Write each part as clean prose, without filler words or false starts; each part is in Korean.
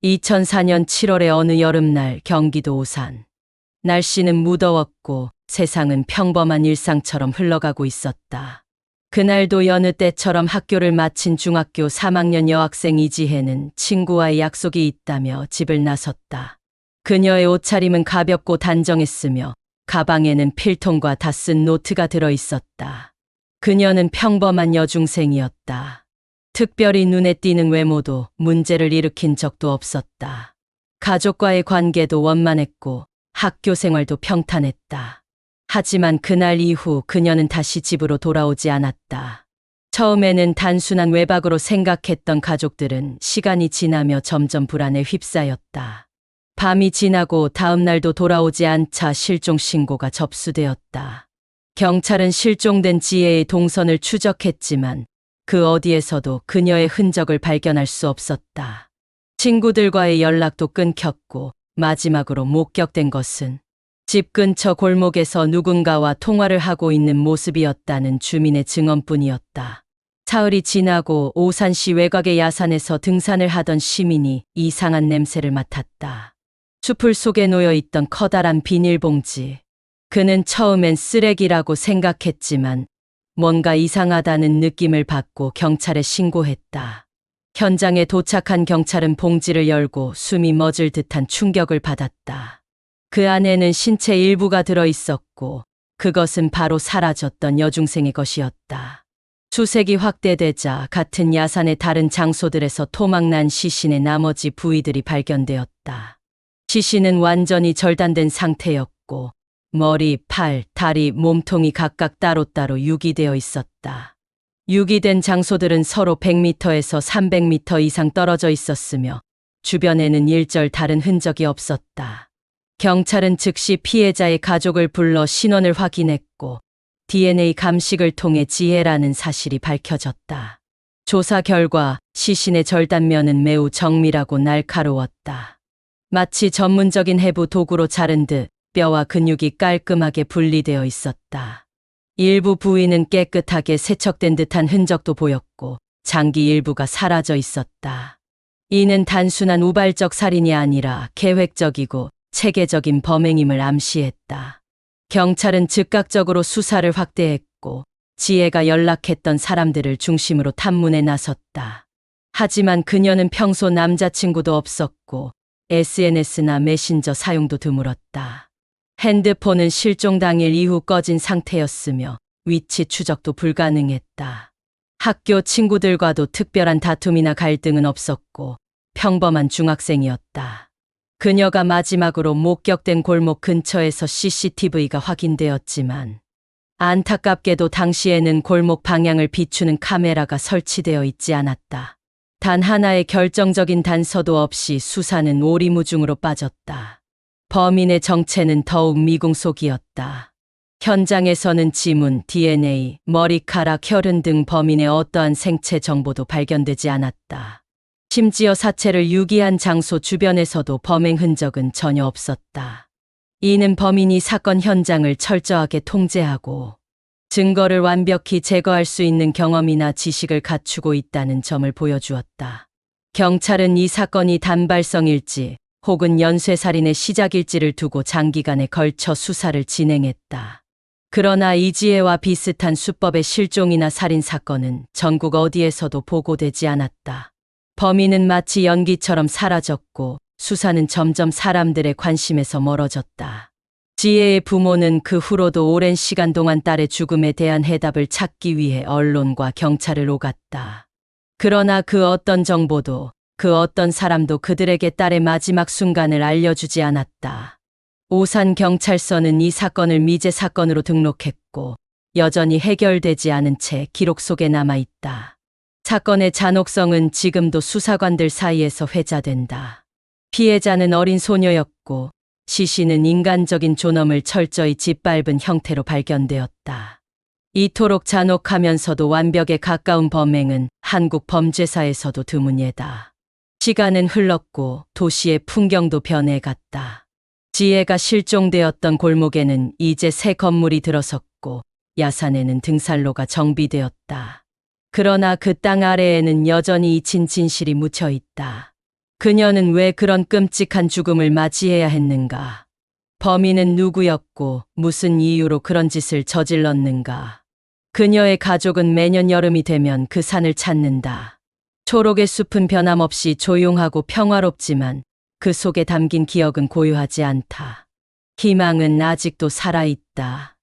2004년 7월의 어느 여름날 경기도 오산. 날씨는 무더웠고 세상은 평범한 일상처럼 흘러가고 있었다. 그날도 여느 때처럼 학교를 마친 중학교 3학년 여학생 이지혜는 친구와의 약속이 있다며 집을 나섰다. 그녀의 옷차림은 가볍고 단정했으며 가방에는 필통과 다 쓴 노트가 들어 있었다. 그녀는 평범한 여중생이었다. 특별히 눈에 띄는 외모도 문제를 일으킨 적도 없었다. 가족과의 관계도 원만했고 학교 생활도 평탄했다. 하지만 그날 이후 그녀는 다시 집으로 돌아오지 않았다. 처음에는 단순한 외박으로 생각했던 가족들은 시간이 지나며 점점 불안에 휩싸였다. 밤이 지나고 다음 날도 돌아오지 않자 실종 신고가 접수되었다. 경찰은 실종된 지혜의 동선을 추적했지만 그 어디에서도 그녀의 흔적을 발견할 수 없었다. 친구들과의 연락도 끊겼고 마지막으로 목격된 것은 집 근처 골목에서 누군가와 통화를 하고 있는 모습이었다는 주민의 증언뿐이었다. 사흘이 지나고 오산시 외곽의 야산에서 등산을 하던 시민이 이상한 냄새를 맡았다. 숲을 속에 놓여 있던 커다란 비닐봉지. 그는 처음엔 쓰레기라고 생각했지만 뭔가 이상하다는 느낌을 받고 경찰에 신고했다. 현장에 도착한 경찰은 봉지를 열고 숨이 멎을 듯한 충격을 받았다. 그 안에는 신체 일부가 들어 있었고 그것은 바로 사라졌던 여중생의 것이었다. 수색이 확대되자 같은 야산의 다른 장소들에서 토막난 시신의 나머지 부위들이 발견되었다. 시신은 완전히 절단된 상태였고 머리, 팔, 다리, 몸통이 각각 따로따로 유기되어 있었다. 유기된 장소들은 서로 100m에서 300m 이상 떨어져 있었으며 주변에는 일절 다른 흔적이 없었다. 경찰은 즉시 피해자의 가족을 불러 신원을 확인했고 DNA 감식을 통해 지혜라는 사실이 밝혀졌다. 조사 결과 시신의 절단면은 매우 정밀하고 날카로웠다. 마치 전문적인 해부 도구로 자른 듯 뼈와 근육이 깔끔하게 분리되어 있었다. 일부 부위는 깨끗하게 세척된 듯한 흔적도 보였고 장기 일부가 사라져 있었다. 이는 단순한 우발적 살인이 아니라 계획적이고 체계적인 범행임을 암시했다. 경찰은 즉각적으로 수사를 확대했고 지혜가 연락했던 사람들을 중심으로 탐문에 나섰다. 하지만 그녀는 평소 남자친구도 없었고 SNS나 메신저 사용도 드물었다. 핸드폰은 실종 당일 이후 꺼진 상태였으며 위치 추적도 불가능했다. 학교 친구들과도 특별한 다툼이나 갈등은 없었고 평범한 중학생이었다. 그녀가 마지막으로 목격된 골목 근처에서 CCTV가 확인되었지만 안타깝게도 당시에는 골목 방향을 비추는 카메라가 설치되어 있지 않았다. 단 하나의 결정적인 단서도 없이 수사는 오리무중으로 빠졌다. 범인의 정체는 더욱 미궁속이었다. 현장에서는 지문, DNA, 머리카락, 혈흔 등 범인의 어떠한 생체 정보도 발견되지 않았다. 심지어 사체를 유기한 장소 주변에서도 범행 흔적은 전혀 없었다. 이는 범인이 사건 현장을 철저하게 통제하고 증거를 완벽히 제거할 수 있는 경험이나 지식을 갖추고 있다는 점을 보여주었다. 경찰은 이 사건이 단발성일지 혹은 연쇄살인의 시작일지를 두고 장기간에 걸쳐 수사를 진행했다. 그러나 이지혜와 비슷한 수법의 실종이나 살인 사건은 전국 어디에서도 보고되지 않았다. 범인은 마치 연기처럼 사라졌고 수사는 점점 사람들의 관심에서 멀어졌다. 지혜의 부모는 그 후로도 오랜 시간 동안 딸의 죽음에 대한 해답을 찾기 위해 언론과 경찰을 오갔다. 그러나 그 어떤 정보도 그 어떤 사람도 그들에게 딸의 마지막 순간을 알려주지 않았다. 오산경찰서는 이 사건을 미제 사건으로 등록했고 여전히 해결되지 않은 채 기록 속에 남아있다. 사건의 잔혹성은 지금도 수사관들 사이에서 회자된다. 피해자는 어린 소녀였고 시신은 인간적인 존엄을 철저히 짓밟은 형태로 발견되었다. 이토록 잔혹하면서도 완벽에 가까운 범행은 한국 범죄사에서도 드문 예다. 시간은 흘렀고 도시의 풍경도 변해갔다. 지혜가 실종되었던 골목에는 이제 새 건물이 들어섰고 야산에는 등산로가 정비되었다. 그러나 그 땅 아래에는 여전히 잊힌 진실이 묻혀 있다. 그녀는 왜 그런 끔찍한 죽음을 맞이해야 했는가? 범인은 누구였고 무슨 이유로 그런 짓을 저질렀는가? 그녀의 가족은 매년 여름이 되면 그 산을 찾는다. 초록의 숲은 변함없이 조용하고 평화롭지만 그 속에 담긴 기억은 고요하지 않다. 희망은 아직도 살아있다.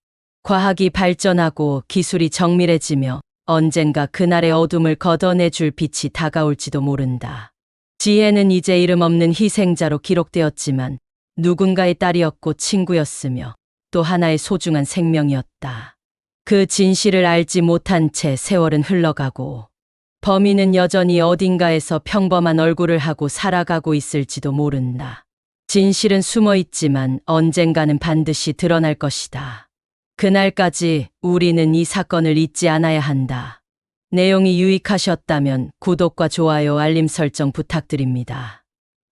과학이 발전하고 기술이 정밀해지며 언젠가 그날의 어둠을 걷어내줄 빛이 다가올지도 모른다. 지혜는 이제 이름 없는 희생자로 기록되었지만 누군가의 딸이었고 친구였으며 또 하나의 소중한 생명이었다. 그 진실을 알지 못한 채 세월은 흘러가고 범인은 여전히 어딘가에서 평범한 얼굴을 하고 살아가고 있을지도 모른다. 진실은 숨어 있지만 언젠가는 반드시 드러날 것이다. 그날까지 우리는 이 사건을 잊지 않아야 한다. 내용이 유익하셨다면 구독과 좋아요, 알림 설정 부탁드립니다.